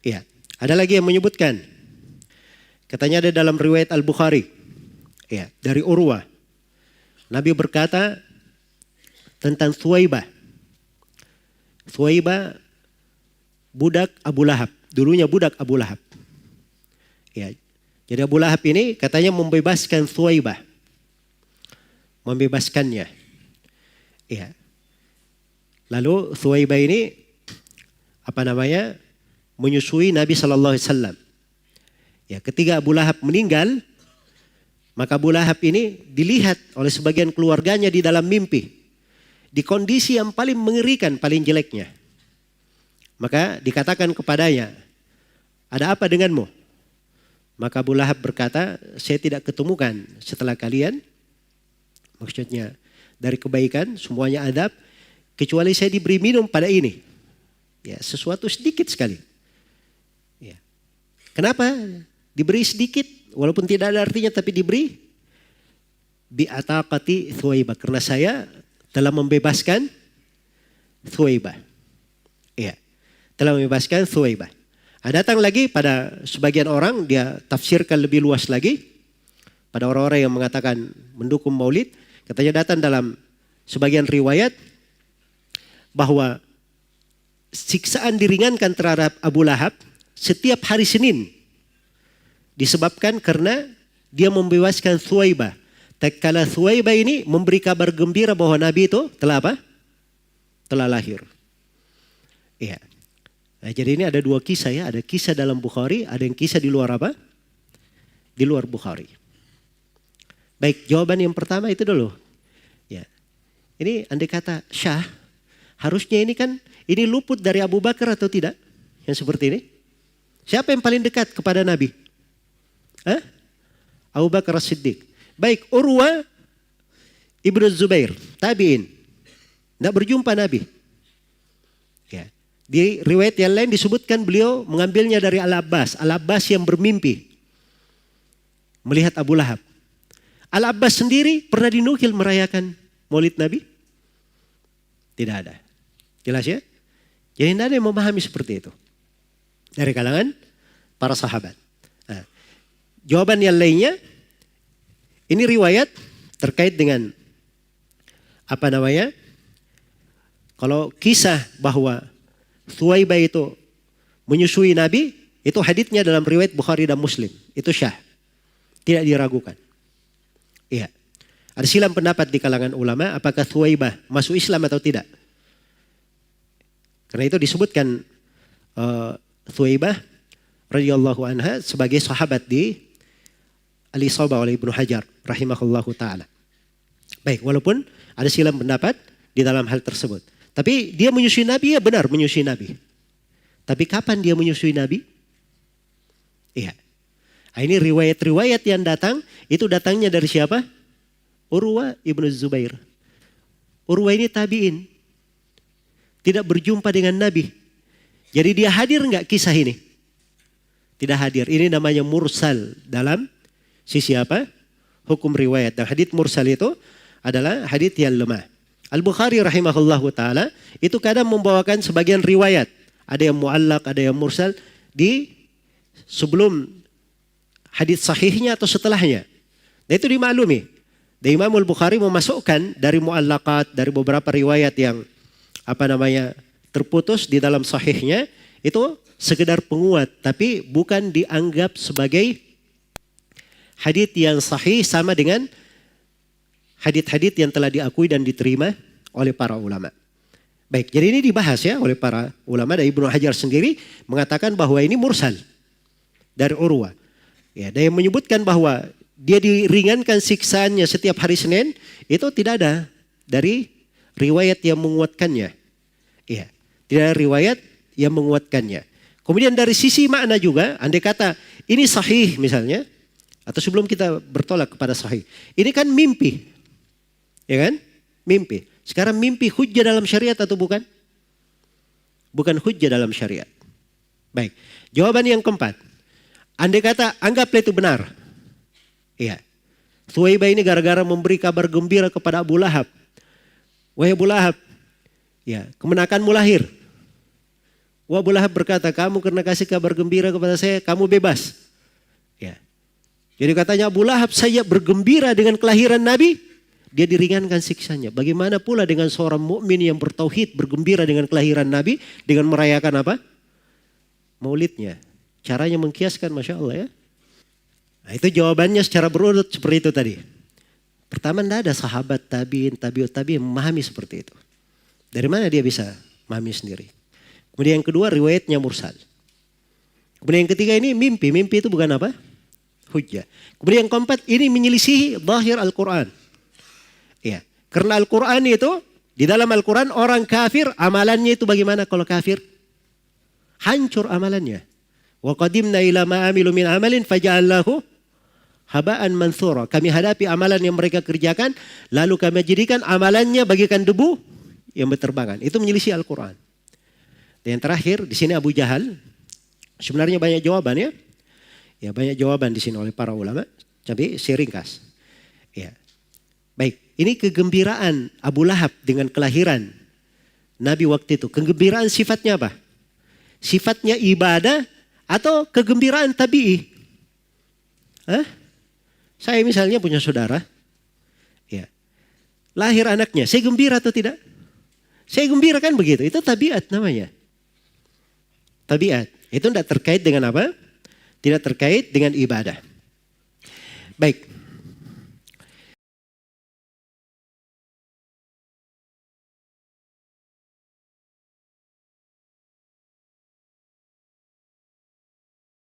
Iya. Ada lagi yang menyebutkan. Katanya ada dalam riwayat Al-Bukhari. Iya, dari Urwah. Nabi berkata tentang Thuwaibah. Thuwaibah budak Abu Lahab. Dulunya budak Abu Lahab. Ya, jadi Abu Lahab ini katanya membebaskan Thuwaibah. Membebaskannya. Ya. Lalu Thuwaibah ini menyusui Nabi SAW. Ya, ketika Abu Lahab meninggal, maka Abu Lahab ini dilihat oleh sebagian keluarganya di dalam mimpi. Di kondisi yang paling mengerikan, paling jeleknya. Maka dikatakan kepadanya, ada apa denganmu? Maka Abu Lahab berkata, saya tidak ketemukan setelah kalian. Maksudnya dari kebaikan semuanya adab. Kecuali saya diberi minum pada ini. Ya, sesuatu sedikit sekali. Ya. Kenapa? Diberi sedikit. Walaupun tidak ada artinya tapi diberi. Bi'ataqati Thuwaibah. Karena saya telah membebaskan Thuwaibah. Ya. Telah membebaskan Thuwaibah. Datang lagi pada sebagian orang. Dia tafsirkan lebih luas lagi. Pada orang-orang yang mengatakan mendukung maulid. Katanya datang dalam sebagian riwayat. Bahwa siksaan diringankan terhadap Abu Lahab setiap hari Senin. Disebabkan karena dia membebaskan Thuwaibah. Tatkala Thuwaibah ini memberi kabar gembira bahwa Nabi itu telah apa? Telah lahir. Iya. Nah, jadi ini ada dua kisah ya. Ada kisah dalam Bukhari, ada yang kisah di luar apa? Di luar Bukhari. Baik, jawaban yang pertama itu dulu. Ya. Ini andai kata Syah. Harusnya ini kan, ini luput dari Abu Bakar atau tidak? Yang seperti ini. Siapa yang paling dekat kepada Nabi? Abu Bakar As-Siddiq. Baik, Urwa Ibnu Zubair, tabi'in. Tidak berjumpa Nabi. Ya. Di riwayat yang lain disebutkan beliau mengambilnya dari Al-Abbas. Al-Abbas yang bermimpi. Melihat Abu Lahab. Al-Abbas sendiri pernah dinukil merayakan maulid Nabi? Tidak ada. Jelas ya? Jadi tidak ada yang memahami seperti itu. Dari kalangan para sahabat. Nah, jawaban yang lainnya. Ini riwayat terkait dengan kalau kisah bahwa Thuwaibah itu menyusui Nabi. Itu haditsnya dalam riwayat Bukhari dan Muslim. Itu syah. Tidak diragukan. Iya. Ada silang pendapat di kalangan ulama. Apakah Thuwaibah masuk Islam atau tidak. Karena itu disebutkan Thuwaibah radhiyallahu anha sebagai sahabat di Al-Isabah oleh Ibnu Hajar rahimahullahu ta'ala. Baik, walaupun ada silang pendapat di dalam hal tersebut. Tapi dia menyusui Nabi, ya benar menyusui Nabi. Tapi kapan dia menyusui Nabi? Iya. Nah, ini riwayat-riwayat yang datang, itu datangnya dari siapa? Urwa Ibnu Zubair. Urwa ini tabi'in. Tidak berjumpa dengan Nabi. Jadi dia hadir enggak kisah ini? Tidak hadir. Ini namanya mursal dalam sisi apa? Hukum riwayat. Dan hadits mursal itu adalah hadits yang lemah. Al-Bukhari rahimahullahu ta'ala itu kadang membawakan sebagian riwayat. Ada yang mu'allaq, ada yang mursal di sebelum hadits sahihnya atau setelahnya. Nah itu dimaklumi. Dan Imam Al-Bukhari memasukkan dari mu'allaqat, dari beberapa riwayat yang terputus di dalam sahihnya itu sekedar penguat tapi bukan dianggap sebagai hadits yang sahih sama dengan hadits-hadits yang telah diakui dan diterima oleh para ulama. Baik, jadi ini dibahas ya oleh para ulama. Dan Ibnu Hajar sendiri mengatakan bahwa ini mursal dari Urwa. Ya, dan yang menyebutkan bahwa dia diringankan siksaannya setiap hari Senin itu tidak ada dari riwayat yang menguatkannya. Iya, tidak ada riwayat yang menguatkannya. Kemudian dari sisi makna juga, andai kata ini sahih misalnya, atau sebelum kita bertolak kepada sahih, ini kan mimpi, ya kan? Mimpi. Sekarang mimpi hujjah dalam syariat atau bukan? Bukan hujjah dalam syariat. Baik, jawaban yang keempat, andai kata anggaplah itu benar, iya. Thuwaibah ini gara-gara memberi kabar gembira kepada Abu Lahab. Wahai Abu Lahab, ya, kemenakanmu lahir. Abu Lahab berkata, kamu karena kasih kabar gembira kepada saya, kamu bebas. Ya. Jadi katanya Abu Lahab saya bergembira dengan kelahiran Nabi, dia diringankan siksanya. Bagaimana pula dengan seorang mukmin yang bertauhid bergembira dengan kelahiran Nabi dengan merayakan apa? Maulidnya. Caranya mengkiaskan, Masya Allah ya. Nah, itu jawabannya secara berurut seperti itu tadi. Pertama, tidak ada sahabat tabiin, tabiut tabiin memahami seperti itu. Dari mana dia bisa memahami sendiri? Kemudian yang kedua, riwayatnya mursal. Kemudian yang ketiga ini mimpi. Mimpi itu bukan apa? Hujjah. Kemudian yang keempat, ini menyelisihi zahir Al-Quran. Ya, karena Al-Quran itu, di dalam Al-Quran orang kafir amalannya itu bagaimana kalau kafir? Hancur amalannya. Wa qadimna ila ma amilu min amalin faja'allahu haba'an mansura. Kami hadapi amalan yang mereka kerjakan, lalu kami jadikan amalannya bagikan debu yang berterbangan. Itu menyelisih Al-Quran. Dan yang terakhir di sini Abu Jahal, sebenarnya banyak jawaban ya. Ya banyak jawaban di sini oleh para ulama. Tapi saya ringkas. Ya. Baik, ini kegembiraan Abu Lahab dengan kelahiran Nabi waktu itu. Kegembiraan sifatnya apa? Sifatnya ibadah atau kegembiraan tabi'i? Hah? Saya misalnya punya saudara. Ya. Lahir anaknya, saya gembira atau tidak? Saya gembira kan begitu. Itu tabiat namanya. Tabiat. Itu tidak terkait dengan apa? Tidak terkait dengan ibadah. Baik.